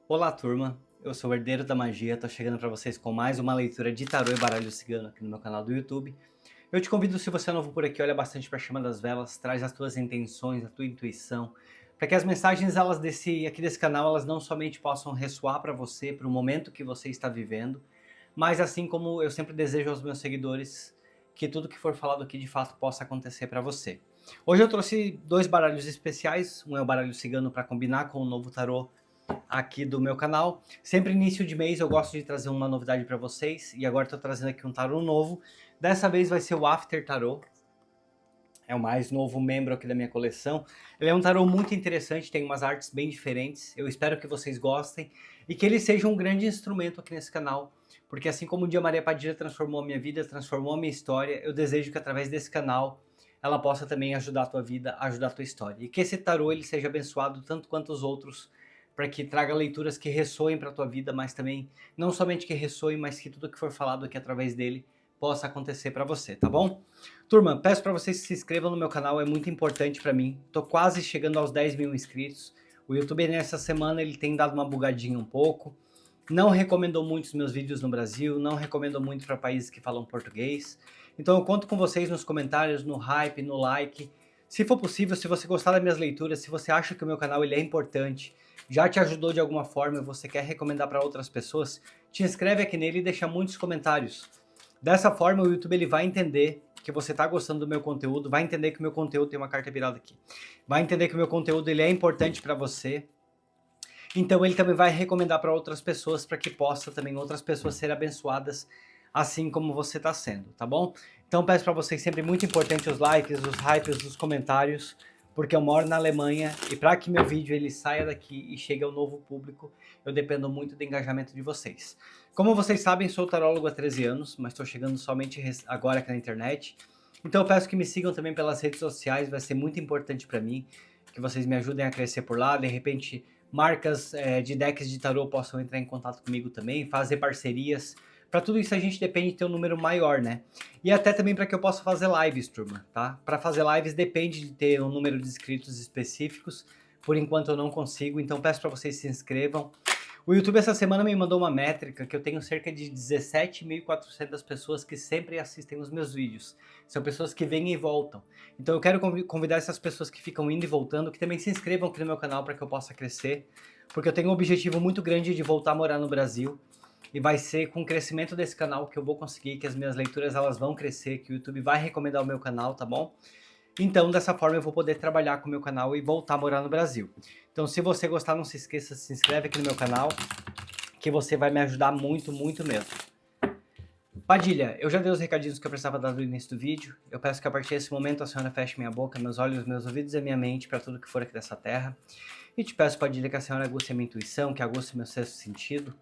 Olá, turma. Eu sou o Herdeiro da Magia, tô chegando para vocês com mais uma leitura de tarô e baralho cigano aqui no meu canal do YouTube. Eu te convido, se você é novo por aqui, olha bastante para a chama das velas, traz as tuas intenções, a tua intuição, para que as mensagens desse canal, elas não somente possam ressoar para você, para o momento que você está vivendo, mas assim como eu sempre desejo aos meus seguidores, que tudo que for falado aqui de fato possa acontecer para você. Hoje eu trouxe dois baralhos especiais, um é o baralho cigano para combinar com o novo tarô aqui do meu canal. Sempre início de mês eu gosto de trazer uma novidade para vocês, e agora estou trazendo aqui um tarô novo. Dessa vez vai ser o After Tarot, é o mais novo membro aqui da minha coleção. Ele é um tarô muito interessante, tem umas artes bem diferentes, eu espero que vocês gostem e que ele seja um grande instrumento aqui nesse canal, porque assim como o dia Maria Padilha transformou a minha vida, transformou a minha história, eu desejo que através desse canal ela possa também ajudar a tua vida, ajudar a tua história. E que esse tarô ele seja abençoado tanto quanto os outros, para que traga leituras que ressoem para a tua vida, mas também, não somente que ressoem, mas que tudo que for falado aqui através dele possa acontecer para você, tá bom? Turma, peço para vocês que se inscrevam no meu canal, é muito importante para mim. Tô quase chegando aos 10 mil inscritos. O YouTube nessa semana ele tem dado uma bugadinha um pouco. Não recomendou muito os meus vídeos no Brasil, não recomendou muito para países que falam português. Então eu conto com vocês nos comentários, no hype, no like. Se for possível, se você gostar das minhas leituras, se você acha que o meu canal ele é importante, já te ajudou de alguma forma e você quer recomendar para outras pessoas, te inscreve aqui nele e deixa muitos comentários. Dessa forma o YouTube ele vai entender que você está gostando do meu conteúdo, vai entender que o meu conteúdo tem uma carta virada aqui. Vai entender que o meu conteúdo ele é importante para você. Então ele também vai recomendar para outras pessoas, para que possa também outras pessoas serem abençoadas assim como você está sendo, tá bom? Então peço para vocês sempre muito importante os likes, os hypes, os comentários, porque eu moro na Alemanha e para que meu vídeo ele saia daqui e chegue ao novo público, eu dependo muito do engajamento de vocês. Como vocês sabem, sou tarólogo há 13 anos, mas estou chegando somente agora aqui na internet. Então eu peço que me sigam também pelas redes sociais, vai ser muito importante para mim, que vocês me ajudem a crescer por lá, de repente marcas de decks de tarô possam entrar em contato comigo também, fazer parcerias. Para tudo isso a gente depende de ter um número maior, né? E até também para que eu possa fazer lives, turma, tá? Para fazer lives depende de ter um número de inscritos específicos. Por enquanto eu não consigo, então peço para vocês se inscrevam. O YouTube essa semana me mandou uma métrica que eu tenho cerca de 17.400 pessoas que sempre assistem os meus vídeos. São pessoas que vêm e voltam. Então eu quero convidar essas pessoas que ficam indo e voltando, que também se inscrevam aqui no meu canal para que eu possa crescer. Porque eu tenho um objetivo muito grande de voltar a morar no Brasil. E vai ser com o crescimento desse canal que eu vou conseguir, que as minhas leituras elas vão crescer, que o YouTube vai recomendar o meu canal, tá bom? Então, dessa forma, eu vou poder trabalhar com o meu canal e voltar a morar no Brasil. Então, se você gostar, não se esqueça, se inscreve aqui no meu canal, que você vai me ajudar muito, muito mesmo. Padilha, eu já dei os recadinhos que eu precisava dar no início do vídeo. Eu peço que a partir desse momento a senhora feche minha boca, meus olhos, meus ouvidos e minha mente para tudo que for aqui dessa terra. E te peço, Padilha, que a senhora aguce a minha intuição, que aguce meu sexto sentido,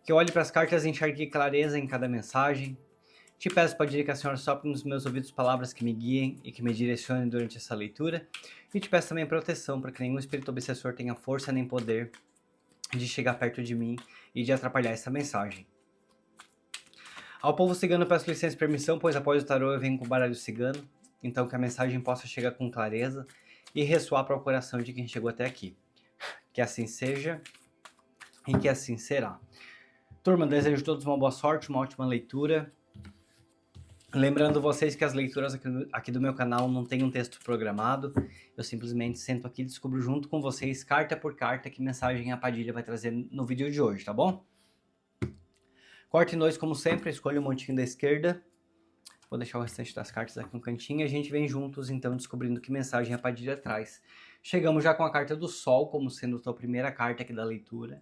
que eu olhe para as cartas e enxergue clareza em cada mensagem. Te peço, Padilha, que a senhora sopre nos meus ouvidos palavras que me guiem e que me direcionem durante essa leitura. E te peço também proteção para que nenhum espírito obsessor tenha força nem poder de chegar perto de mim e de atrapalhar essa mensagem. Ao povo cigano peço licença e permissão, pois após o tarô eu venho com o baralho cigano, então que a mensagem possa chegar com clareza e ressoar para o coração de quem chegou até aqui. Que assim seja e que assim será. Turma, desejo a todos uma boa sorte, uma ótima leitura. Lembrando vocês que as leituras aqui do meu canal não tem um texto programado, eu simplesmente sento aqui e descubro junto com vocês, carta por carta, que mensagem a Padilha vai trazer no vídeo de hoje, tá bom? Corte em dois, como sempre, escolha o montinho da esquerda, vou deixar o restante das cartas aqui no cantinho e a gente vem juntos, então, descobrindo que mensagem a Padilha traz. Chegamos já com a carta do Sol, como sendo a tua primeira carta aqui da leitura,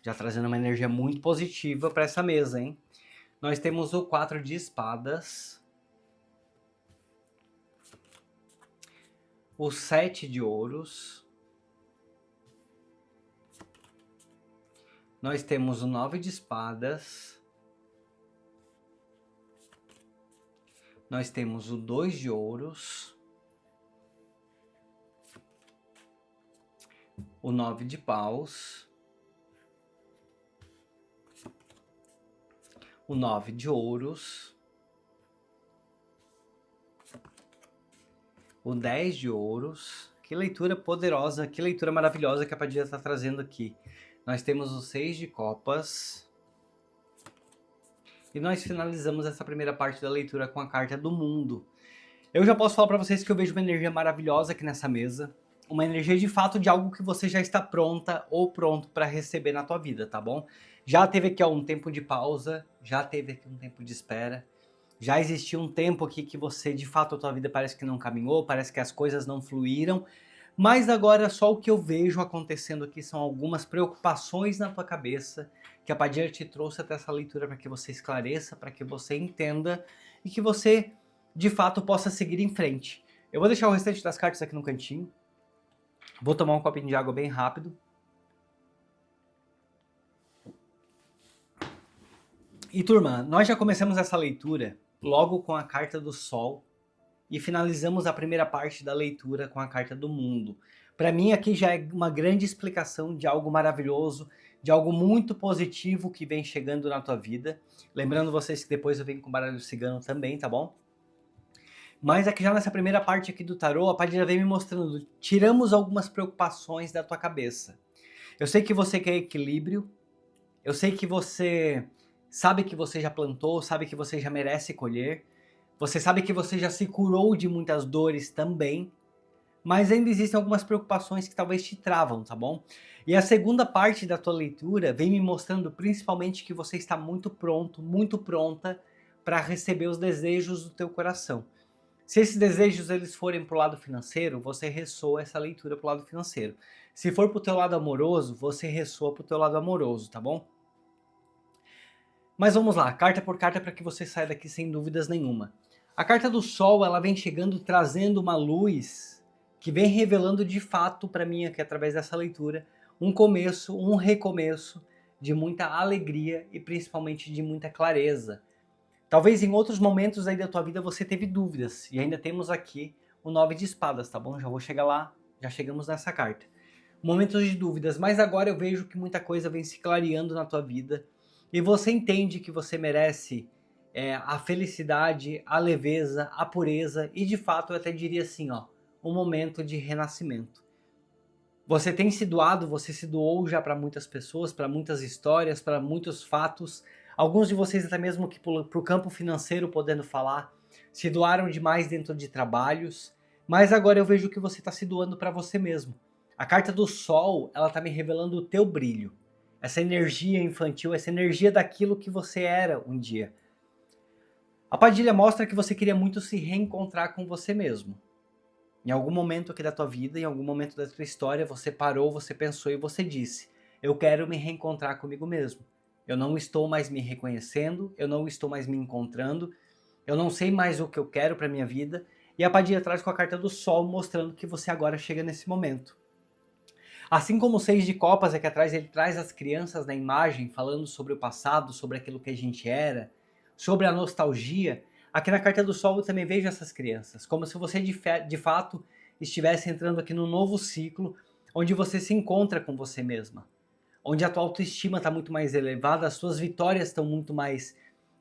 já trazendo uma energia muito positiva para essa mesa, hein? Nós temos o 4 de espadas, o 7 de ouros, nós temos o 9 de espadas, nós temos o 2 de ouros, o 9 de paus, o 9 de ouros, o 10 de ouros. Que leitura poderosa, que leitura maravilhosa que a Padilha está trazendo aqui. nós temos o 6 de copas. E nós finalizamos essa primeira parte da leitura com a carta do mundo. Eu já posso falar para vocês que eu vejo uma energia maravilhosa aqui nessa mesa. Uma energia de fato de algo que você já está pronta ou pronto para receber na tua vida, tá bom? Já teve aqui um tempo de pausa, já teve aqui um tempo de espera. Já existiu um tempo aqui que você, de fato, a tua vida parece que não caminhou, parece que as coisas não fluíram. Mas agora só o que eu vejo acontecendo aqui são algumas preocupações na tua cabeça que a Padilha te trouxe até essa leitura para que você esclareça, para que você entenda e que você, de fato, possa seguir em frente. Eu vou deixar o restante das cartas aqui no cantinho. Vou tomar um copinho de água bem rápido. E turma, nós já começamos essa leitura logo com a carta do Sol e finalizamos a primeira parte da leitura com a carta do Mundo. Para mim aqui já é uma grande explicação de algo maravilhoso, de algo muito positivo que vem chegando na tua vida. Lembrando vocês que depois eu venho com o baralho cigano também, tá bom? Mas aqui já nessa primeira parte aqui do tarô, a Padilha vem me mostrando, tiramos algumas preocupações da tua cabeça. Eu sei que você quer equilíbrio, eu sei que você sabe que você já plantou, sabe que você já merece colher, você sabe que você já se curou de muitas dores também, mas ainda existem algumas preocupações que talvez te travam, tá bom? E a segunda parte da tua leitura vem me mostrando principalmente que você está muito pronto, muito pronta para receber os desejos do teu coração. Se esses desejos eles forem para o lado financeiro, você ressoa essa leitura para o lado financeiro. Se for para o teu lado amoroso, você ressoa para o teu lado amoroso, tá bom? Mas vamos lá, carta por carta para que você saia daqui sem dúvidas nenhuma. A carta do Sol, ela vem chegando trazendo uma luz que vem revelando de fato para mim aqui através dessa leitura um começo, um recomeço de muita alegria e principalmente de muita clareza. Talvez em outros momentos aí da tua vida você teve dúvidas e ainda temos aqui o 9 de espadas, tá bom? Já vou chegar lá, já chegamos nessa carta. Momentos de dúvidas, mas agora eu vejo que muita coisa vem se clareando na tua vida e você entende que você merece a felicidade, a leveza, a pureza e de fato eu até diria assim, ó, um momento de renascimento. Você tem se doado, você se doou já para muitas pessoas, para muitas histórias, para muitos fatos. Alguns de vocês até mesmo que para o campo financeiro podendo falar, se doaram demais dentro de trabalhos, mas agora eu vejo que você está se doando para você mesmo. A carta do Sol, ela está me revelando o teu brilho, essa energia infantil, essa energia daquilo que você era um dia. A Padilha mostra que você queria muito se reencontrar com você mesmo. Em algum momento aqui da tua vida, em algum momento da tua história, você parou, você pensou e você disse: eu quero me reencontrar comigo mesmo. Eu não estou mais me reconhecendo, eu não estou mais me encontrando, eu não sei mais o que eu quero para minha vida. E a Padilha traz com a carta do Sol mostrando que você agora chega nesse momento. Assim como o 6 de copas aqui atrás, ele traz as crianças na imagem, falando sobre o passado, sobre aquilo que a gente era, sobre a nostalgia. Aqui na carta do Sol eu também vejo essas crianças, como se você de fato estivesse entrando aqui num novo ciclo, onde você se encontra com você mesma, onde a tua autoestima está muito mais elevada, as tuas vitórias estão muito mais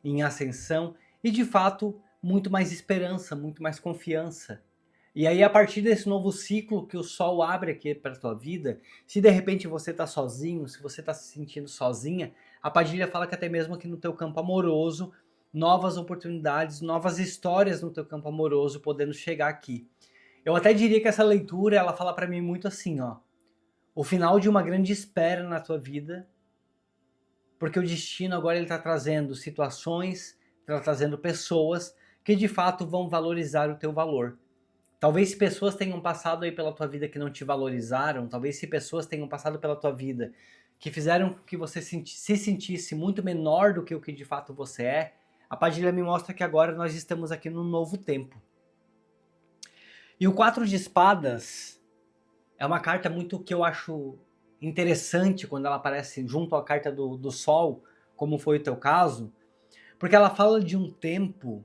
em ascensão e de fato muito mais esperança, muito mais confiança. E aí, a partir desse novo ciclo que o Sol abre aqui para a tua vida, se de repente você está sozinho, se você está se sentindo sozinha, a Padilha fala que até mesmo aqui no teu campo amoroso, novas oportunidades, novas histórias no teu campo amoroso podendo chegar aqui. Eu até diria que essa leitura, ela fala para mim muito assim, ó, o final de uma grande espera na tua vida, porque o destino agora ele está trazendo situações, está trazendo pessoas que de fato vão valorizar o teu valor. Talvez se pessoas tenham passado aí pela tua vida que não te valorizaram, talvez se pessoas tenham passado pela tua vida que fizeram com que você se sentisse muito menor do que o que de fato você é, a Padilha me mostra que agora nós estamos aqui num novo tempo. E o 4 de espadas é uma carta muito que eu acho interessante quando ela aparece junto à carta do Sol, como foi o teu caso, porque ela fala de um tempo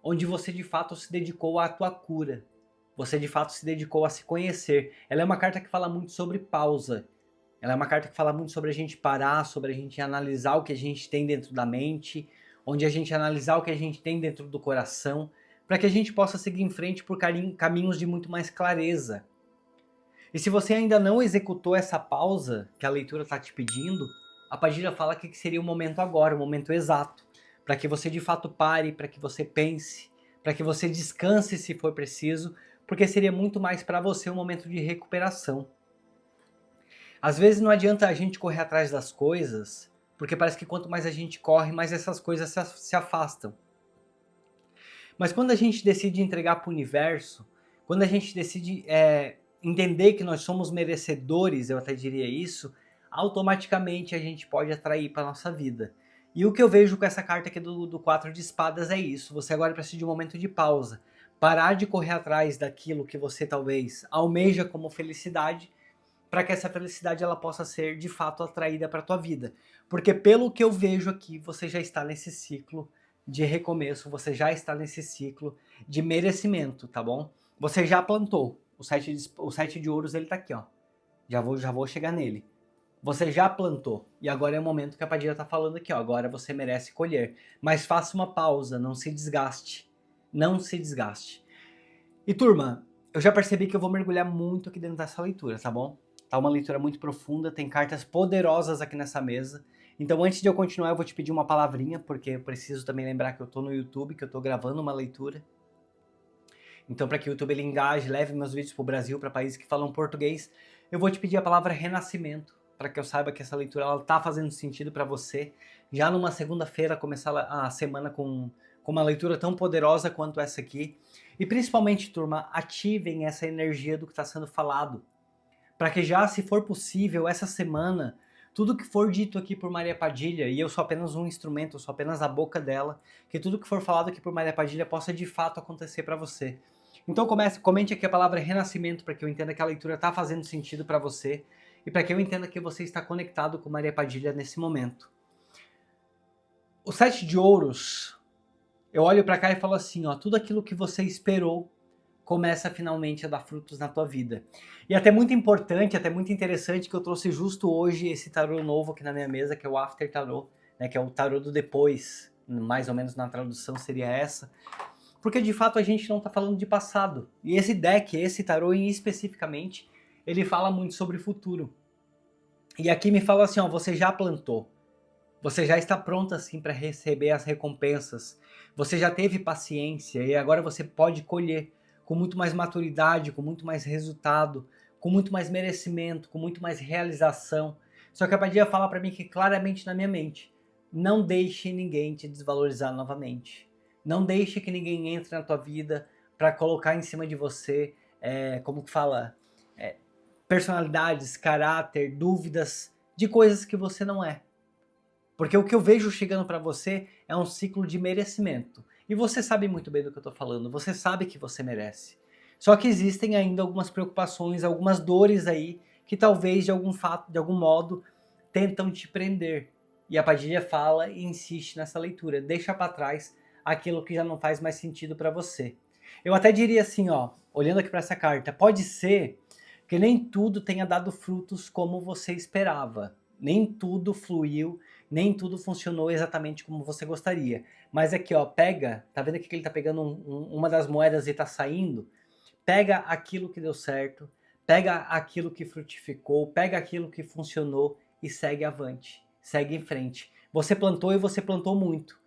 onde você de fato se dedicou à tua cura. Você de fato se dedicou a se conhecer. Ela é uma carta que fala muito sobre pausa. Ela é uma carta que fala muito sobre a gente parar, sobre a gente analisar o que a gente tem dentro da mente, onde a gente analisar o que a gente tem dentro do coração, para que a gente possa seguir em frente por caminhos de muito mais clareza. E se você ainda não executou essa pausa que a leitura está te pedindo, a Padilha fala que seria o momento agora, o momento exato, para que você de fato pare, para que você pense, para que você descanse se for preciso, porque seria muito mais para você um momento de recuperação. Às vezes não adianta a gente correr atrás das coisas, porque parece que quanto mais a gente corre, mais essas coisas se afastam. Mas quando a gente decide entregar para o universo, quando a gente decide entender que nós somos merecedores, eu até diria isso, automaticamente a gente pode atrair para nossa vida. E o que eu vejo com essa carta aqui do 4 de espadas é isso. Você agora precisa de um momento de pausa. Parar de correr atrás daquilo que você talvez almeja como felicidade, para que essa felicidade ela possa ser de fato atraída para a tua vida. Porque pelo que eu vejo aqui, você já está nesse ciclo de recomeço, você já está nesse ciclo de merecimento, tá bom? Você já plantou. O sete de ouros ele tá aqui, ó. Já vou chegar nele. Você já plantou e agora é o momento que a Padilha tá falando aqui, ó. Agora você merece colher. Mas faça uma pausa, não se desgaste. Não se desgaste. E turma, eu já percebi que eu vou mergulhar muito aqui dentro dessa leitura, tá bom? Tá uma leitura muito profunda, tem cartas poderosas aqui nessa mesa. Então antes de eu continuar, eu vou te pedir uma palavrinha, porque eu preciso também lembrar que eu tô no YouTube, que eu tô gravando uma leitura. Então para que o YouTube ele engaje, leve meus vídeos pro Brasil, para países que falam português, eu vou te pedir a palavra renascimento, para que eu saiba que essa leitura ela tá fazendo sentido para você. Já numa segunda-feira começar a semana com uma leitura tão poderosa quanto essa aqui. E principalmente, turma, ativem essa energia do que está sendo falado. Para que já, se for possível, essa semana, tudo que for dito aqui por Maria Padilha, e eu sou apenas um instrumento, eu sou apenas a boca dela, que tudo que for falado aqui por Maria Padilha possa de fato acontecer para você. Então comente aqui a palavra renascimento para que eu entenda que a leitura está fazendo sentido para você e para que eu entenda que você está conectado com Maria Padilha nesse momento. O 7 de ouros, eu olho para cá e falo assim, ó, tudo aquilo que você esperou começa finalmente a dar frutos na tua vida. E até muito importante, até muito interessante que eu trouxe justo hoje esse tarô novo aqui na minha mesa, que é o After Tarô, né, que é o tarô do depois, mais ou menos na tradução seria essa. Porque de fato a gente não está falando de passado. E esse deck, esse tarô especificamente, ele fala muito sobre o futuro. E aqui me fala assim, ó, você já plantou. Você já está pronto assim para receber as recompensas. Você já teve paciência e agora você pode colher com muito mais maturidade, com muito mais resultado, com muito mais merecimento, com muito mais realização. Só que a Padilha fala para mim que claramente na minha mente, não deixe ninguém te desvalorizar novamente. Não deixe que ninguém entre na tua vida para colocar em cima de você, como que fala, personalidades, caráter, dúvidas de coisas que você não é. Porque o que eu vejo chegando para você é um ciclo de merecimento. E você sabe muito bem do que eu estou falando, você sabe que você merece. Só que existem ainda algumas preocupações, algumas dores aí, que talvez de algum modo, tentam te prender. E a Padilha fala e insiste nessa leitura, deixa para trás aquilo que já não faz mais sentido para você. Eu até diria assim, ó, olhando aqui para essa carta, pode ser que nem tudo tenha dado frutos como você esperava. Nem tudo fluiu, nem tudo funcionou exatamente como você gostaria. Mas aqui, ó, pega, tá vendo aqui que ele tá pegando uma das moedas e tá saindo? Pega aquilo que deu certo, pega aquilo que frutificou, pega aquilo que funcionou e segue avante, segue em frente. Você plantou e você plantou muito,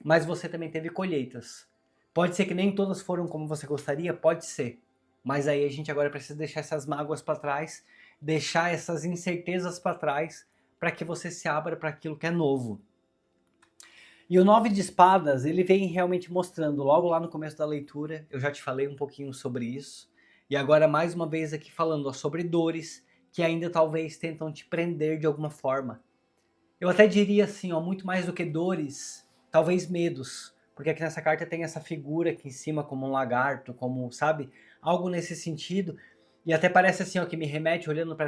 mas você também teve colheitas. Pode ser que nem todas foram como você gostaria, pode ser. Mas aí a gente agora precisa deixar essas mágoas para trás, deixar essas incertezas para trás, para que você se abra para aquilo que é novo. E o 9 de espadas, ele vem realmente mostrando, logo lá no começo da leitura, eu já te falei um pouquinho sobre isso, e agora mais uma vez aqui falando ó, sobre dores que ainda talvez tentam te prender de alguma forma. Eu até diria assim, ó, muito mais do que dores, talvez medos, porque aqui nessa carta tem essa figura aqui em cima como um lagarto, como, sabe, algo nesse sentido, e até parece assim, ó, que me remete olhando para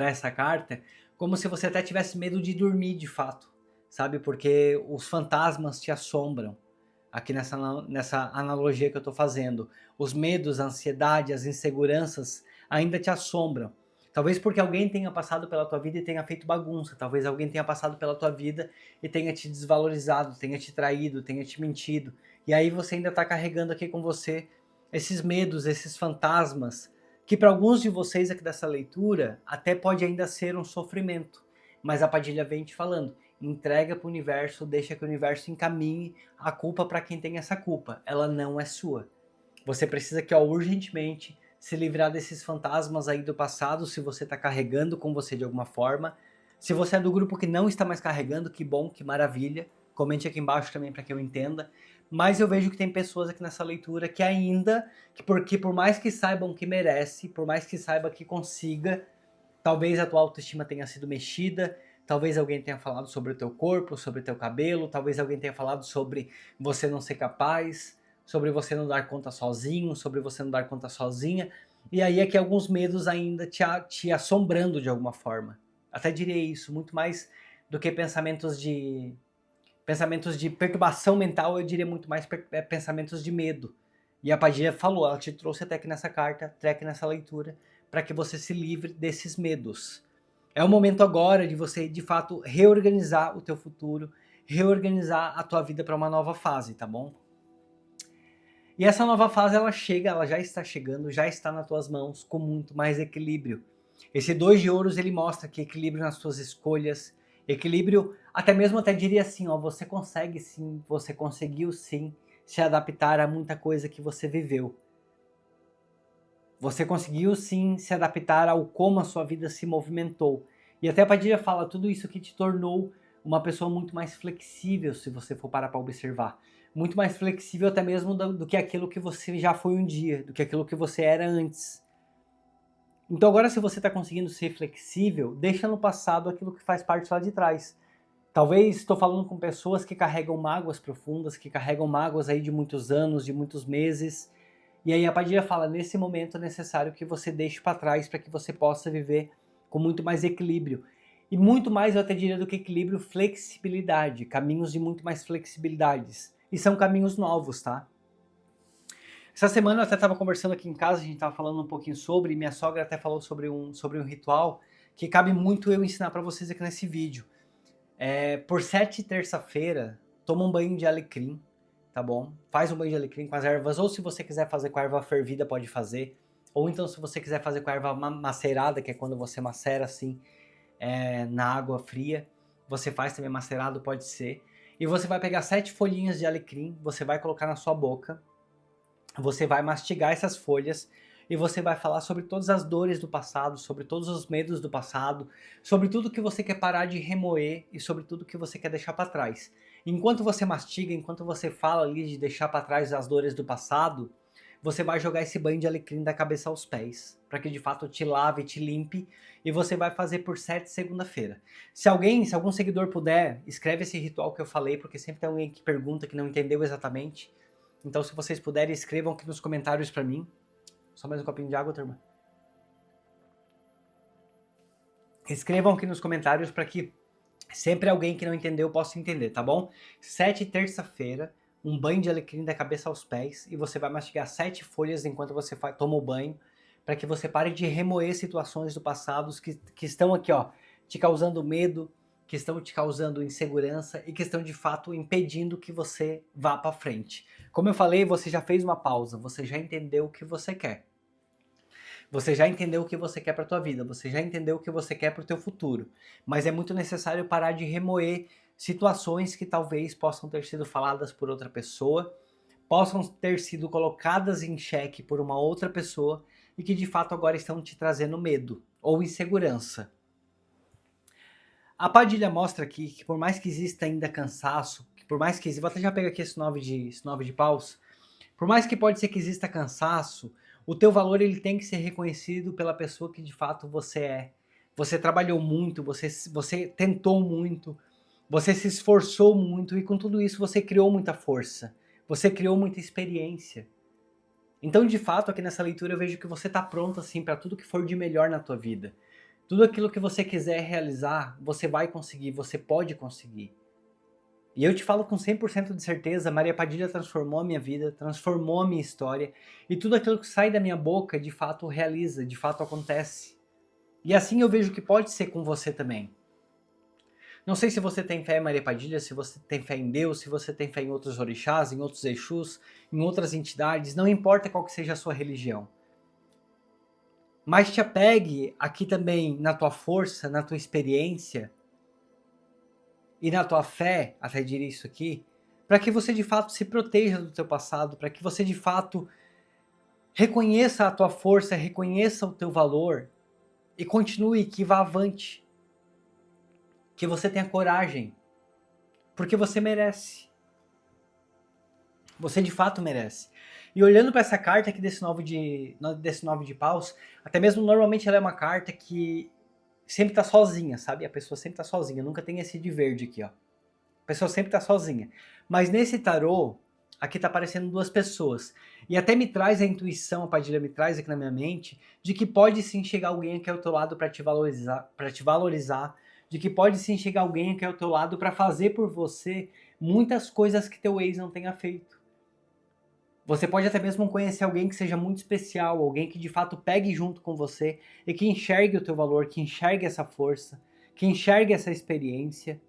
essa carta, como se você até tivesse medo de dormir de fato, sabe? Porque os fantasmas te assombram. Aqui nessa analogia que eu estou fazendo. Os medos, a ansiedade, as inseguranças ainda te assombram. Talvez porque alguém tenha passado pela tua vida e tenha feito bagunça. Talvez alguém tenha passado pela tua vida e tenha te desvalorizado, tenha te traído, tenha te mentido. E aí você ainda está carregando aqui com você esses medos, esses fantasmas que para alguns de vocês aqui dessa leitura até pode ainda ser um sofrimento, mas a Padilha vem te falando, entrega para o universo, deixa que o universo encaminhe a culpa para quem tem essa culpa, ela não é sua. Você precisa aqui, ó, urgentemente se livrar desses fantasmas aí do passado, se você está carregando com você de alguma forma. Se você é do grupo que não está mais carregando, que bom, que maravilha. Comente aqui embaixo também para que eu entenda. Mas eu vejo que tem pessoas aqui nessa leitura que ainda, porque por mais que saibam que merece, por mais que saiba que consiga, talvez a tua autoestima tenha sido mexida, talvez alguém tenha falado sobre o teu corpo, sobre o teu cabelo, talvez alguém tenha falado sobre você não ser capaz, sobre você não dar conta sozinho, sobre você não dar conta sozinha. E aí é que alguns medos ainda te assombrando de alguma forma. Até diria isso, muito mais do que pensamentos de perturbação mental, eu diria muito mais pensamentos de medo. E a Padilha falou, ela te trouxe até aqui nessa carta, até aqui nessa leitura, para que você se livre desses medos. É o momento agora de você, de fato, reorganizar o teu futuro, reorganizar a tua vida para uma nova fase, tá bom? E essa nova fase, ela já está chegando, já está nas tuas mãos com muito mais equilíbrio. Esse 2 de ouros, ele mostra que equilíbrio nas tuas escolhas, equilíbrio, até diria assim, ó, você consegue sim, você conseguiu sim se adaptar a muita coisa que você viveu. Você conseguiu sim se adaptar ao como a sua vida se movimentou. E até a Padilha fala, tudo isso que te tornou uma pessoa muito mais flexível, se você for parar para observar. Muito mais flexível até mesmo do que aquilo que você já foi um dia, do que aquilo que você era antes. Então agora, se você está conseguindo ser flexível, deixa no passado aquilo que faz parte lá de trás. Talvez estou falando com pessoas que carregam mágoas profundas, que carregam mágoas aí de muitos anos, de muitos meses. E aí a Padilha fala, nesse momento é necessário que você deixe para trás para que você possa viver com muito mais equilíbrio. E muito mais, eu até diria, do que equilíbrio, flexibilidade. Caminhos de muito mais flexibilidades. E são caminhos novos, tá? Essa semana eu até estava conversando aqui em casa, a gente estava falando um pouquinho sobre, minha sogra até falou sobre um ritual que cabe muito eu ensinar para vocês aqui nesse vídeo. Por 7 terça-feira, toma um banho de alecrim, tá bom? Faz um banho de alecrim com as ervas, ou se você quiser fazer com a erva fervida, pode fazer. Ou então se você quiser fazer com a erva macerada, que é quando você macera assim na água fria, você faz também macerado, pode ser. E você vai pegar 7 folhinhas de alecrim, você vai colocar na sua boca, você vai mastigar essas folhas e você vai falar sobre todas as dores do passado, sobre todos os medos do passado, sobre tudo que você quer parar de remoer e sobre tudo que você quer deixar para trás. Enquanto você mastiga, enquanto você fala ali de deixar para trás as dores do passado, você vai jogar esse banho de alecrim da cabeça aos pés, para que de fato te lave, te limpe, e você vai fazer por 7 segunda-feira. Se algum seguidor puder, escreve esse ritual que eu falei, porque sempre tem alguém que pergunta, que não entendeu exatamente. Então, se vocês puderem, escrevam aqui nos comentários para mim. Só mais um copinho de água, turma. Escrevam aqui nos comentários para que sempre alguém que não entendeu possa entender, tá bom? 7 terça-feira, um banho de alecrim da cabeça aos pés, e você vai mastigar 7 folhas enquanto você toma o banho, para que você pare de remoer situações do passado que estão aqui, ó, te causando medo, que estão te causando insegurança e que estão de fato impedindo que você vá para frente. Como eu falei, você já fez uma pausa, você já entendeu o que você quer. Você já entendeu o que você quer para tua vida, você já entendeu o que você quer para o teu futuro. Mas é muito necessário parar de remoer situações que talvez possam ter sido faladas por outra pessoa, possam ter sido colocadas em xeque por uma outra pessoa e que de fato agora estão te trazendo medo ou insegurança. A Padilha mostra aqui que por mais que exista ainda cansaço, que por mais que exista, vou até já pegar aqui esse 9 de paus, por mais que pode ser que exista cansaço, o teu valor ele tem que ser reconhecido pela pessoa que de fato você é. Você trabalhou muito, você tentou muito, você se esforçou muito e com tudo isso você criou muita força, você criou muita experiência. Então de fato aqui nessa leitura eu vejo que você está pronto assim para tudo que for de melhor na tua vida. Tudo aquilo que você quiser realizar, você vai conseguir, você pode conseguir. E eu te falo com 100% de certeza, Maria Padilha transformou a minha vida, transformou a minha história, e tudo aquilo que sai da minha boca, de fato realiza, de fato acontece. E assim eu vejo que pode ser com você também. Não sei se você tem fé em Maria Padilha, se você tem fé em Deus, se você tem fé em outros orixás, em outros exus, em outras entidades, não importa qual que seja a sua religião. mas te apegue aqui também na tua força, na tua experiência e na tua fé, até diria isso aqui, para que você de fato se proteja do teu passado, para que você de fato reconheça a tua força, reconheça o teu valor e continue, que vá avante, que você tenha coragem, porque você merece. Você de fato merece. E olhando para essa carta aqui desse nove de paus, até mesmo normalmente ela é uma carta que sempre tá sozinha, sabe? A pessoa sempre tá sozinha, nunca tem esse de verde aqui, ó. A pessoa sempre tá sozinha. Mas nesse tarô, aqui tá aparecendo duas pessoas. E até me traz a intuição, a Padilha me traz aqui na minha mente, de que pode sim chegar alguém aqui ao teu lado para te valorizar, de que pode sim chegar alguém aqui ao teu lado para fazer por você muitas coisas que teu ex não tenha feito. Você pode até mesmo conhecer alguém que seja muito especial, alguém que de fato pegue junto com você e que enxergue o teu valor, que enxergue essa força, que enxergue essa experiência,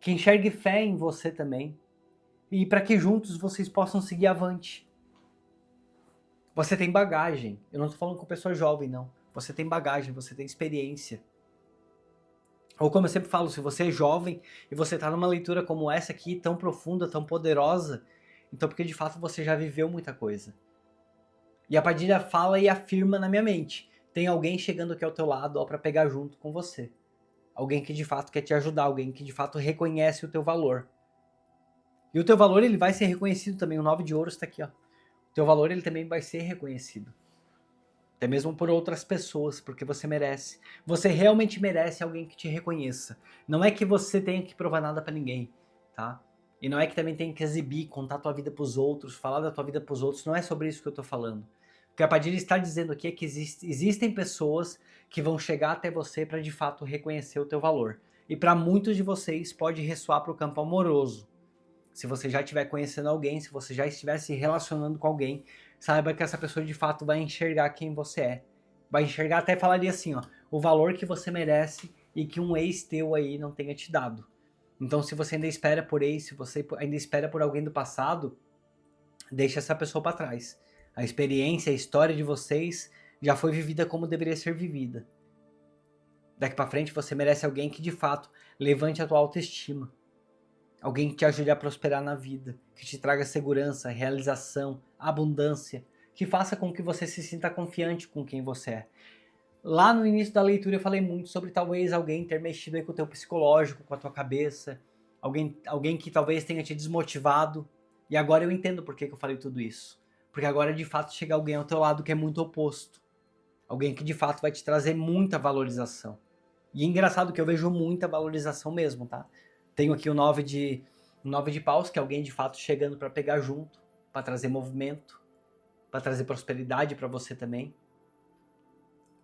que enxergue fé em você também, e para que juntos vocês possam seguir avante. Você tem bagagem, eu não estou falando com pessoa jovem não, você tem bagagem, você tem experiência. Ou como eu sempre falo, se você é jovem e você está numa leitura como essa aqui, tão profunda, tão poderosa, então porque de fato você já viveu muita coisa. E a Padilha fala e afirma na minha mente, tem alguém chegando aqui ao teu lado, ó, para pegar junto com você. Alguém que de fato quer te ajudar, alguém que de fato reconhece o teu valor. E o teu valor ele vai ser reconhecido também, o 9 de ouros está aqui, ó. O teu valor ele também vai ser reconhecido. Até mesmo por outras pessoas, porque você merece. Você realmente merece alguém que te reconheça. Não é que você tenha que provar nada pra ninguém, tá? E não é que também tenha que exibir, contar tua vida pros outros, falar da tua vida pros outros. Não é sobre isso que eu tô falando. O que a Padilha está dizendo aqui é que existem pessoas que vão chegar até você para de fato reconhecer o teu valor. E para muitos de vocês pode ressoar pro campo amoroso. Se você já estiver conhecendo alguém, se você já estiver se relacionando com alguém, saiba que essa pessoa de fato vai enxergar quem você é. Vai enxergar, até falaria assim, ó, o valor que você merece e que um ex teu aí não tenha te dado. Então, se você ainda espera por ex, se você ainda espera por alguém do passado, deixa essa pessoa para trás. A experiência, a história de vocês já foi vivida como deveria ser vivida. Daqui para frente você merece alguém que de fato levante a tua autoestima. Alguém que te ajude a prosperar na vida, que te traga segurança, realização, abundância, que faça com que você se sinta confiante com quem você é. Lá no início da leitura eu falei muito sobre talvez alguém ter mexido aí com o teu psicológico, com a tua cabeça, alguém que talvez tenha te desmotivado, e agora eu entendo por que eu falei tudo isso. Porque agora de fato chega alguém ao teu lado que é muito oposto. Alguém que de fato vai te trazer muita valorização. E é engraçado que eu vejo muita valorização mesmo, tá? Tenho aqui o 9 de paus, que é alguém de fato chegando para pegar junto, para trazer movimento, para trazer prosperidade para você também,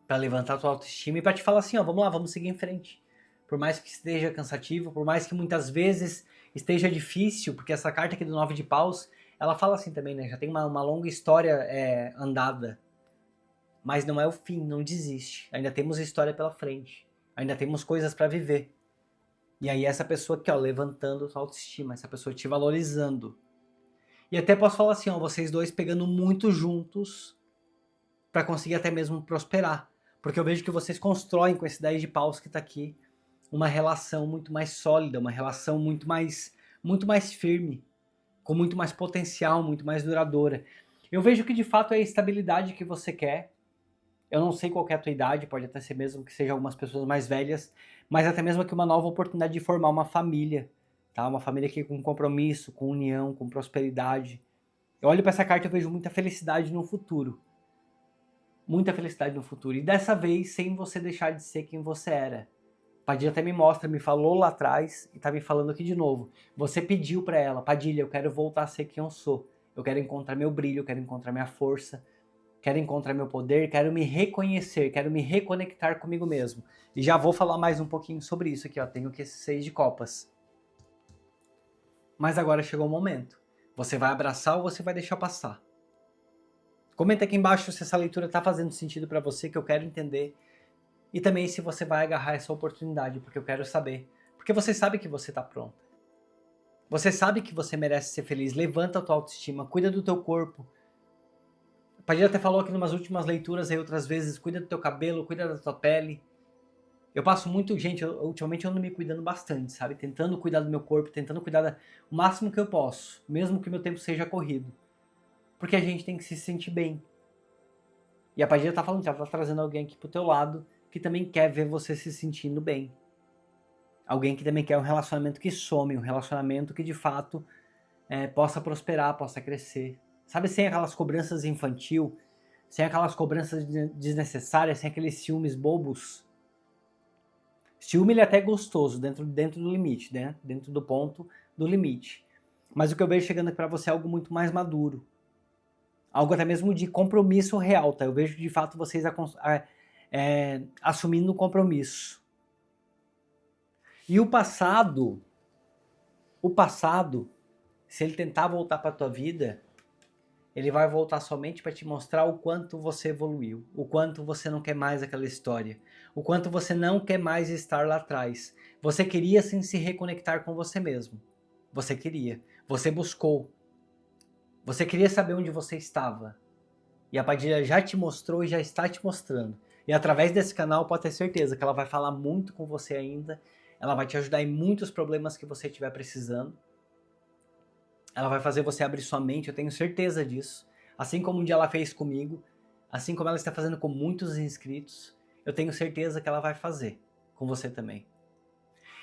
para levantar a tua autoestima e para te falar assim, ó, vamos lá, vamos seguir em frente. Por mais que esteja cansativo, por mais que muitas vezes esteja difícil, porque essa carta aqui do 9 de paus, ela fala assim também, né? Já tem uma longa história andada, mas não é o fim, não desiste. Ainda temos história pela frente, ainda temos coisas para viver. E aí essa pessoa aqui, ó, levantando a sua autoestima, essa pessoa te valorizando. E até posso falar assim, ó, vocês dois pegando muito juntos para conseguir até mesmo prosperar. Porque eu vejo que vocês constroem com esse 10 de paus que tá aqui uma relação muito mais sólida, uma relação muito mais firme, com muito mais potencial, muito mais duradoura. Eu vejo que de fato é a estabilidade que você quer. Eu não sei qual é a tua idade, pode até ser mesmo que sejam algumas pessoas mais velhas, mas até mesmo aqui uma nova oportunidade de formar uma família, tá? Uma família aqui com compromisso, com união, com prosperidade. Eu olho para essa carta e vejo muita felicidade no futuro. Muita felicidade no futuro. E dessa vez, sem você deixar de ser quem você era. Padilha até me mostra, me falou lá atrás e tá me falando aqui de novo. Você pediu para ela, Padilha, eu quero voltar a ser quem eu sou. Eu quero encontrar meu brilho, eu quero encontrar minha força. Quero encontrar meu poder, quero me reconhecer, quero me reconectar comigo mesmo. E já vou falar mais um pouquinho sobre isso aqui, ó. Tenho aqui esse 6 de copas. Mas agora chegou o momento. Você vai abraçar ou você vai deixar passar? Comenta aqui embaixo se essa leitura está fazendo sentido para você, que eu quero entender. E também se você vai agarrar essa oportunidade, porque eu quero saber. Porque você sabe que você está pronta. Você sabe que você merece ser feliz. Levanta a tua autoestima, cuida do teu corpo. Padilha até falou aqui em umas últimas leituras aí outras vezes, cuida do teu cabelo, cuida da tua pele. Eu passo muito, gente, ultimamente eu ando me cuidando bastante, sabe? Tentando cuidar do meu corpo, tentando cuidar o máximo que eu posso, mesmo que meu tempo seja corrido. Porque a gente tem que se sentir bem. E a Padilha tá falando que ela tá trazendo alguém aqui pro teu lado que também quer ver você se sentindo bem. Alguém que também quer um relacionamento que some, um relacionamento que de fato possa prosperar, possa crescer. Sabe, sem aquelas cobranças infantil, sem aquelas cobranças desnecessárias, sem aqueles ciúmes bobos. Ciúme ele é até gostoso, dentro do limite, né? Dentro do ponto do limite. Mas o que eu vejo chegando aqui pra você é algo muito mais maduro. Algo até mesmo de compromisso real, tá? Eu vejo de fato vocês assumindo um compromisso. E o passado, se ele tentar voltar pra tua vida, ele vai voltar somente para te mostrar o quanto você evoluiu, o quanto você não quer mais aquela história, o quanto você não quer mais estar lá atrás. Você queria sim se reconectar com você mesmo. Você queria. Você buscou. Você queria saber onde você estava. E a Padilha já te mostrou e já está te mostrando. E através desse canal pode ter certeza que ela vai falar muito com você ainda. Ela vai te ajudar em muitos problemas que você estiver precisando. Ela vai fazer você abrir sua mente, eu tenho certeza disso. Assim como um dia ela fez comigo, assim como ela está fazendo com muitos inscritos, eu tenho certeza que ela vai fazer com você também.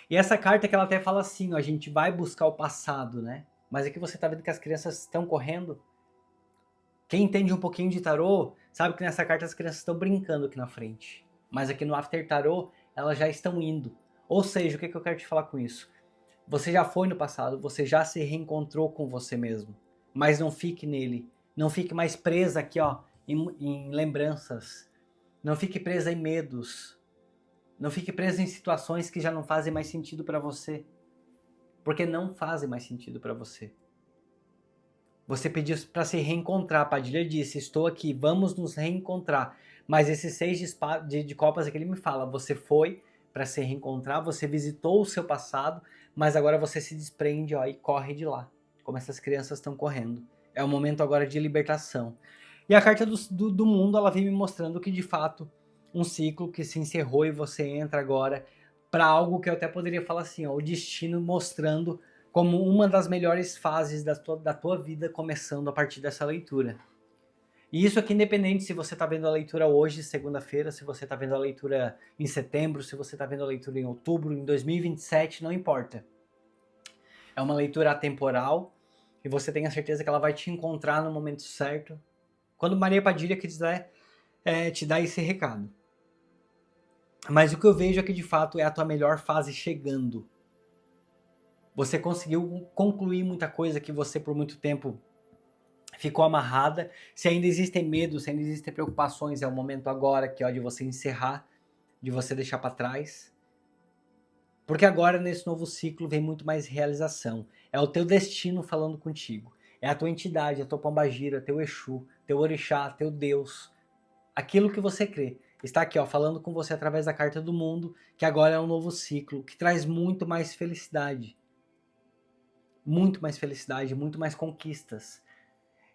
E essa carta que ela até fala assim, ó, a gente vai buscar o passado, né? Mas aqui você tá vendo que as crianças estão correndo. Quem entende um pouquinho de tarô, sabe que nessa carta as crianças estão brincando aqui na frente. Mas aqui no After Tarô, elas já estão indo. Ou seja, o que eu quero te falar com isso? Você já foi no passado, você já se reencontrou com você mesmo. Mas não fique nele. Não fique mais presa aqui, ó, em lembranças. Não fique presa em medos. Não fique presa em situações que já não fazem mais sentido para você. Porque não fazem mais sentido para você. Você pediu para se reencontrar. A Padilha disse, estou aqui, vamos nos reencontrar. Mas esses 6 de copas aqui ele me fala, você foi para se reencontrar, você visitou o seu passado, mas agora você se desprende, ó, e corre de lá, como essas crianças estão correndo. É o momento agora de libertação. E a carta do mundo, ela vem me mostrando que de fato um ciclo que se encerrou e você entra agora para algo que eu até poderia falar assim, ó, o destino mostrando como uma das melhores fases da tua vida começando a partir dessa leitura. E isso aqui independente se você está vendo a leitura hoje, segunda-feira, se você está vendo a leitura em setembro, se você está vendo a leitura em outubro, em 2027, não importa. É uma leitura atemporal e você tem a certeza que ela vai te encontrar no momento certo, quando Maria Padilha quiser te dar esse recado. Mas o que eu vejo é que de fato é a tua melhor fase chegando. Você conseguiu concluir muita coisa que você por muito tempo ficou amarrada. Se ainda existem medos, se ainda existem preocupações, é o momento agora que, ó, de você encerrar, de você deixar para trás. Porque agora nesse novo ciclo vem muito mais realização. É o teu destino falando contigo. É a tua entidade, a tua pombagira, teu Exu, teu orixá, teu Deus. Aquilo que você crê. Está aqui, ó, falando com você através da carta do mundo, que agora é um novo ciclo, que traz muito mais felicidade. Muito mais conquistas.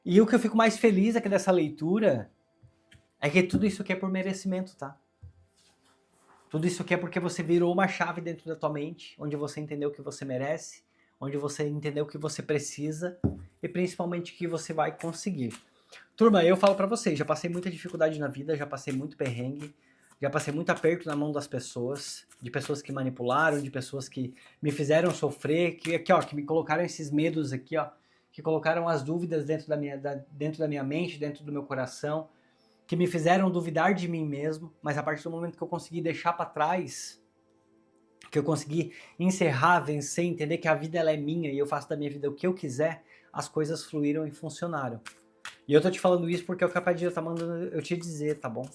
E o que eu fico mais feliz aqui dessa leitura é que tudo isso aqui é por merecimento, tá? Tudo isso aqui é porque você virou uma chave dentro da tua mente, onde você entendeu o que você merece, onde você entendeu o que você precisa e principalmente o que você vai conseguir. Turma, eu falo pra vocês, já passei muita dificuldade na vida, já passei muito perrengue, já passei muito aperto na mão das pessoas, de pessoas que manipularam, de pessoas que me fizeram sofrer, que me colocaram esses medos aqui, ó, que colocaram as dúvidas dentro da minha mente, dentro do meu coração, que me fizeram duvidar de mim mesmo, mas a partir do momento que eu consegui deixar para trás, que eu consegui encerrar, vencer, entender que a vida ela é minha e eu faço da minha vida o que eu quiser, as coisas fluíram e funcionaram. E eu tô te falando isso porque é o que a Padilha tá mandando eu te dizer, tá bom?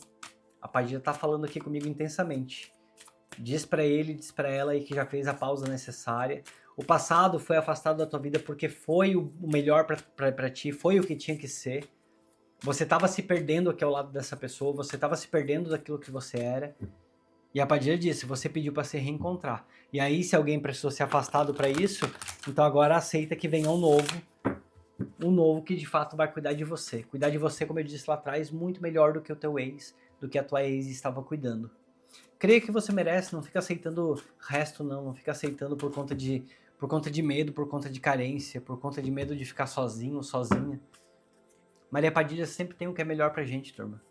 A Padilha tá falando aqui comigo intensamente. Diz pra ele, diz pra ela aí que já fez a pausa necessária. O passado foi afastado da tua vida porque foi o melhor pra ti, foi o que tinha que ser. Você estava se perdendo aqui ao lado dessa pessoa, você estava se perdendo daquilo que você era. E a Padilha disse, você pediu para se reencontrar. E aí, se alguém precisou ser afastado para isso, então agora aceita que venha um um novo que de fato vai cuidar de você. Cuidar de você, como eu disse lá atrás, muito melhor do que o teu ex, do que a tua ex estava cuidando. Creia que você merece, não fica aceitando resto não fica aceitando por conta de medo, por conta de carência, por conta de medo de ficar sozinho, sozinha. Maria Padilha sempre tem o que é melhor pra gente, turma.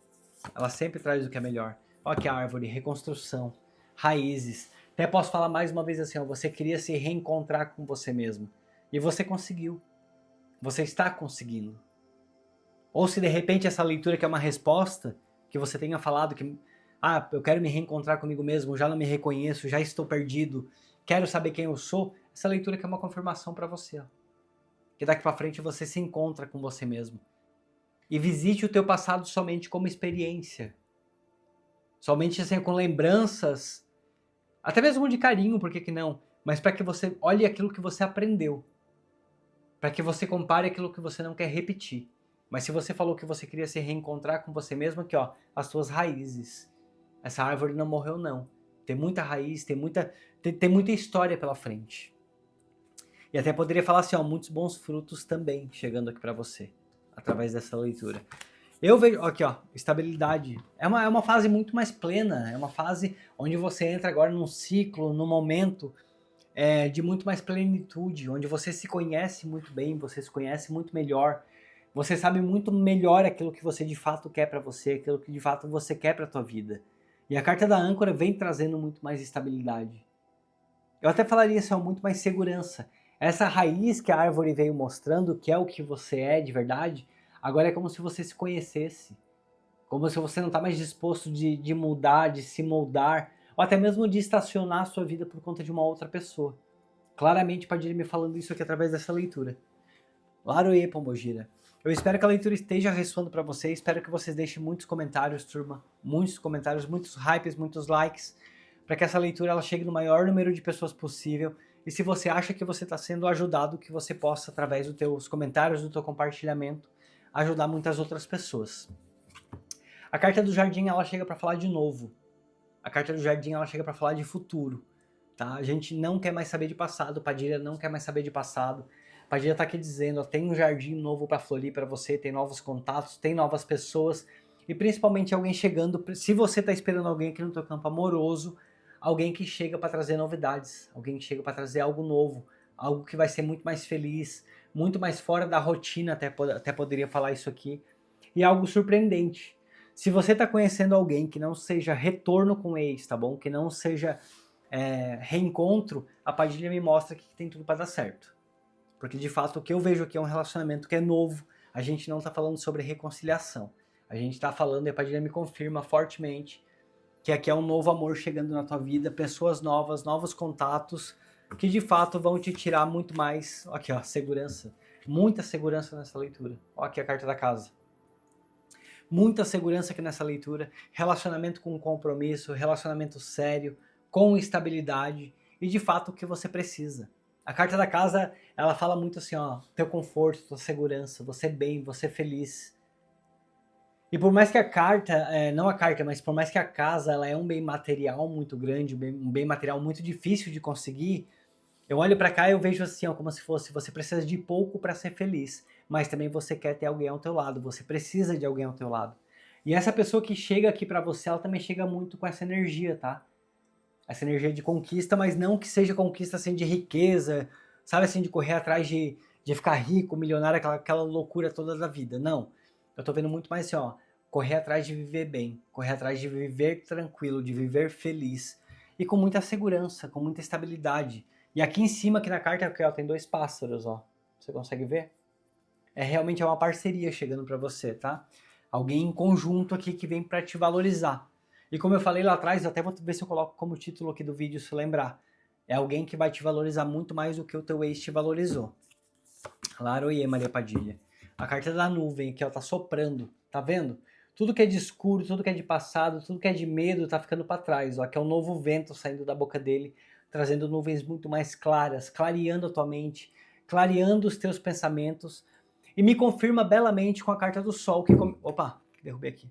Ela sempre traz o que é melhor. Olha que árvore, reconstrução, raízes. Até posso falar mais uma vez assim, ó, você queria se reencontrar com você mesmo. E você conseguiu. Você está conseguindo. Ou se de repente essa leitura que é uma resposta, que você tenha falado que eu quero me reencontrar comigo mesmo, já não me reconheço, já estou perdido, quero saber quem eu sou, essa leitura que é uma confirmação para você. Ó. Que daqui para frente você se encontra com você mesmo. E visite o teu passado somente como experiência. Somente assim, com lembranças, até mesmo de carinho, por que não? Mas para que você olhe aquilo que você aprendeu. Para que você compare aquilo que você não quer repetir. Mas se você falou que você queria se reencontrar com você mesmo, aqui ó, as suas raízes. Essa árvore não morreu não. Tem muita raiz, tem muita história pela frente. E até poderia falar assim, ó, muitos bons frutos também chegando aqui para você, através dessa leitura. Eu vejo, aqui ó, estabilidade. É uma fase muito mais plena, é uma fase onde você entra agora num ciclo, num momento de muito mais plenitude, onde você se conhece muito bem, você se conhece muito melhor, você sabe muito melhor aquilo que você de fato quer para você, aquilo que de fato você quer para tua vida. E a carta da âncora vem trazendo muito mais estabilidade. Eu até falaria assim, ó, muito mais segurança. Essa raiz que a árvore veio mostrando, que é o que você é de verdade, agora é como se você se conhecesse. Como se você não está mais disposto de mudar, de se moldar, ou até mesmo de estacionar a sua vida por conta de uma outra pessoa. Claramente, Padilha me falando isso aqui através dessa leitura. Laroê, Pombogira. Eu espero que a leitura esteja ressoando para vocês, espero que vocês deixem muitos comentários, turma. Muitos comentários, muitos hypes, muitos likes, para que essa leitura ela chegue no maior número de pessoas possível. E se você acha que você está sendo ajudado, que você possa, através dos teus comentários, do teu compartilhamento, ajudar muitas outras pessoas. A carta do jardim, ela chega para falar de novo. A carta do jardim, ela chega para falar de futuro. Tá? A gente não quer mais saber de passado, Padilha não quer mais saber de passado. Padilha tá aqui dizendo, ó, tem um jardim novo para florir para você, tem novos contatos, tem novas pessoas e principalmente alguém chegando, se você tá esperando alguém aqui no teu campo amoroso, alguém que chega para trazer novidades, alguém que chega para trazer algo novo, algo que vai ser muito mais feliz, muito mais fora da rotina, até poderia falar isso aqui, e algo surpreendente. Se você tá conhecendo alguém que não seja retorno com ex, tá bom? Que não seja reencontro, a Padilha me mostra que tem tudo para dar certo. Porque de fato o que eu vejo aqui é um relacionamento que é novo, a gente não está falando sobre reconciliação. A gente está falando, e a Padilha me confirma fortemente, que aqui é um novo amor chegando na tua vida, pessoas novas, novos contatos, que de fato vão te tirar muito mais, aqui ó, segurança, muita segurança nessa leitura. Ó, aqui a carta da casa. Muita segurança aqui nessa leitura, relacionamento com compromisso, relacionamento sério, com estabilidade e de fato o que você precisa. A carta da casa, ela fala muito assim, ó, teu conforto, tua segurança, você bem, você feliz. E por mais que a carta, não a carta, mas por mais que a casa ela é um bem material muito grande, um bem material muito difícil de conseguir, eu olho pra cá e eu vejo assim, ó, como se fosse, você precisa de pouco para ser feliz, mas também você quer ter alguém ao teu lado, você precisa de alguém ao teu lado. E essa pessoa que chega aqui pra você, ela também chega muito com essa energia, tá? Essa energia de conquista, mas não que seja conquista assim de riqueza, sabe assim, de correr atrás de ficar rico, milionário, aquela loucura toda da vida. Não. Eu tô vendo muito mais assim, ó, correr atrás de viver bem, correr atrás de viver tranquilo, de viver feliz e com muita segurança, com muita estabilidade. E aqui em cima, aqui na carta, ó, tem 2 pássaros, ó. Você consegue ver? Realmente é uma parceria chegando para você, tá? Alguém em conjunto aqui que vem para te valorizar. E como eu falei lá atrás, até vou ver se eu coloco como título aqui do vídeo, se lembrar. É alguém que vai te valorizar muito mais do que o teu ex te valorizou. Laroie, Maria Padilha. A carta da nuvem aqui, ó, tá soprando. Tá vendo? Tudo que é de escuro, tudo que é de passado, tudo que é de medo tá ficando para trás, ó. Que é um novo vento saindo da boca dele, trazendo nuvens muito mais claras, clareando a tua mente, clareando os teus pensamentos. E me confirma belamente com a carta do sol que... Opa, derrubei aqui.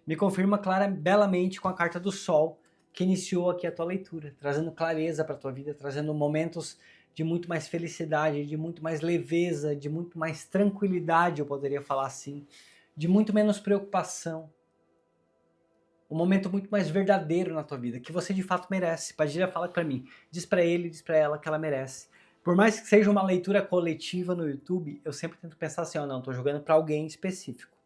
Me confirma belamente com a carta do sol, que iniciou aqui a tua leitura, trazendo clareza para a tua vida, trazendo momentos de muito mais felicidade, de muito mais leveza, de muito mais tranquilidade, eu poderia falar assim, de muito menos preocupação. Um momento muito mais verdadeiro na tua vida, que você de fato merece. Padilha fala para mim, diz para ele, diz para ela que ela merece. Por mais que seja uma leitura coletiva no YouTube, eu sempre tento pensar assim, não, tô jogando para alguém específico.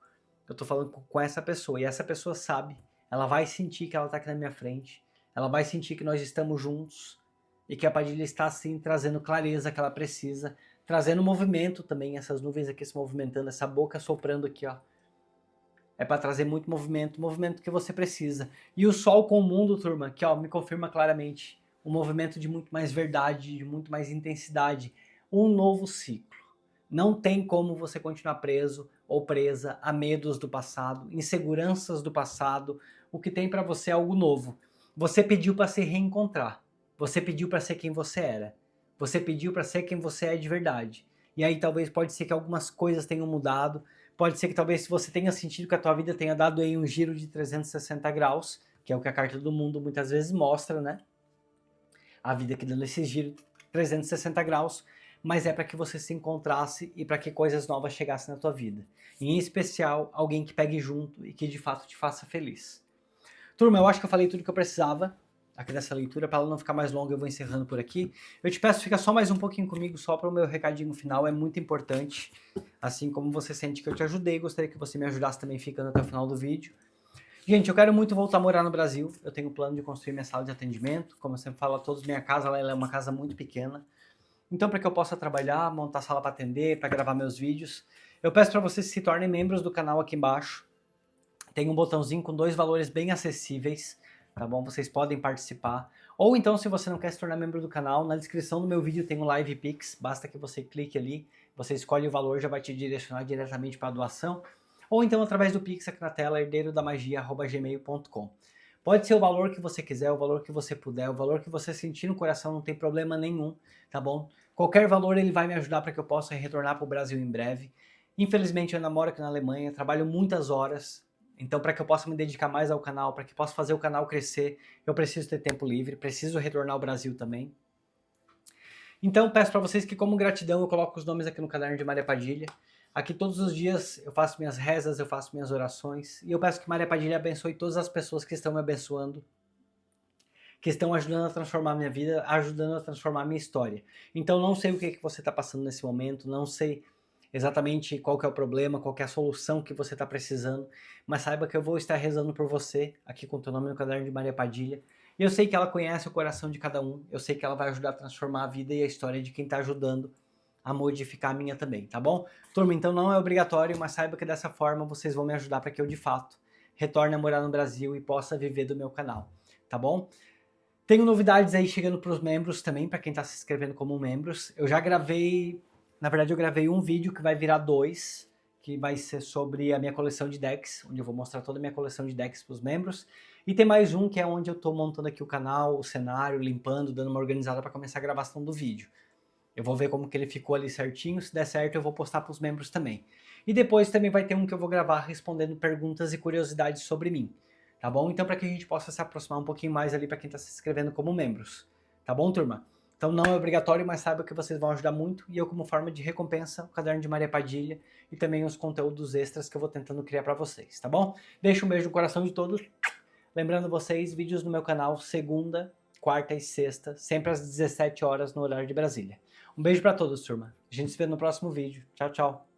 Eu tô falando com essa pessoa, e essa pessoa sabe, ela vai sentir que ela tá aqui na minha frente, ela vai sentir que nós estamos juntos, e que a Padilha está assim, trazendo clareza que ela precisa, trazendo movimento também, essas nuvens aqui se movimentando, essa boca soprando aqui, ó. É para trazer muito movimento, movimento que você precisa. E o sol com o mundo, turma, que ó, me confirma claramente, um movimento de muito mais verdade, de muito mais intensidade, um novo ciclo. Não tem como você continuar preso ou presa a medos do passado, inseguranças do passado. O que tem para você é algo novo. Você pediu para se reencontrar. Você pediu para ser quem você era. Você pediu para ser quem você é de verdade. E aí talvez pode ser que algumas coisas tenham mudado. Pode ser que talvez você tenha sentido que a tua vida tenha dado aí um giro de 360 graus, que é o que a carta do mundo muitas vezes mostra, né? A vida que dando esse giro 360 graus, mas é para que você se encontrasse e para que coisas novas chegassem na tua vida. Em especial, alguém que pegue junto e que de fato te faça feliz. Turma, eu acho que eu falei tudo que eu precisava aqui nessa leitura. Para ela não ficar mais longa, eu vou encerrando por aqui. Eu te peço, fica só mais um pouquinho comigo, só para o meu recadinho final, é muito importante. Assim como você sente que eu te ajudei, gostaria que você me ajudasse também ficando até o final do vídeo. Gente, eu quero muito voltar a morar no Brasil. Eu tenho o plano de construir minha sala de atendimento. Como eu sempre falo a todos, minha casa ela é uma casa muito pequena. Então, para que eu possa trabalhar, montar sala para atender, para gravar meus vídeos, eu peço para vocês se tornem membros do canal aqui embaixo. Tem um botãozinho com 2 valores bem acessíveis, tá bom? Vocês podem participar. Ou então, se você não quer se tornar membro do canal, na descrição do meu vídeo tem um Live Pix. Basta que você clique ali, você escolhe o valor, já vai te direcionar diretamente para a doação. Ou então através do Pix aqui na tela, herdeirodamagia@gmail.com. Pode ser o valor que você quiser, o valor que você puder, o valor que você sentir no coração, não tem problema nenhum, tá bom? Qualquer valor ele vai me ajudar para que eu possa retornar para o Brasil em breve. Infelizmente eu namoro aqui na Alemanha, trabalho muitas horas, então para que eu possa me dedicar mais ao canal, para que eu possa fazer o canal crescer, eu preciso ter tempo livre, preciso retornar ao Brasil também. Então peço para vocês que, como gratidão, eu coloco os nomes aqui no caderno de Maria Padilha. Aqui todos os dias eu faço minhas rezas, eu faço minhas orações, e eu peço que Maria Padilha abençoe todas as pessoas que estão me abençoando, que estão ajudando a transformar a minha vida, ajudando a transformar a minha história. Então não sei o que você está passando nesse momento, não sei exatamente qual que é o problema, qual que é a solução que você está precisando, mas saiba que eu vou estar rezando por você, aqui com o teu nome no caderno de Maria Padilha. E eu sei que ela conhece o coração de cada um, eu sei que ela vai ajudar a transformar a vida e a história de quem está ajudando a modificar a minha também, tá bom? Turma, então não é obrigatório, mas saiba que dessa forma vocês vão me ajudar para que eu, de fato, retorne a morar no Brasil e possa viver do meu canal, tá bom? Tenho novidades aí chegando para os membros também, para quem está se inscrevendo como membros. Eu já gravei, na verdade eu gravei um vídeo que vai virar 2, que vai ser sobre a minha coleção de decks, onde eu vou mostrar toda a minha coleção de decks para os membros. E tem mais um que é onde eu estou montando aqui o canal, o cenário, limpando, dando uma organizada para começar a gravação do vídeo. Eu vou ver como que ele ficou ali certinho, se der certo eu vou postar para os membros também. E depois também vai ter um que eu vou gravar respondendo perguntas e curiosidades sobre mim, tá bom? Então para que a gente possa se aproximar um pouquinho mais ali para quem está se inscrevendo como membros, tá bom, turma? Então não é obrigatório, mas saiba que vocês vão ajudar muito, e eu, como forma de recompensa, o caderno de Maria Padilha e também os conteúdos extras que eu vou tentando criar para vocês, tá bom? Deixo um beijo no coração de todos. Lembrando vocês, vídeos no meu canal segunda, quarta e sexta, sempre às 17 horas no horário de Brasília. Um beijo para todos, turma. A gente se vê no próximo vídeo. Tchau, tchau.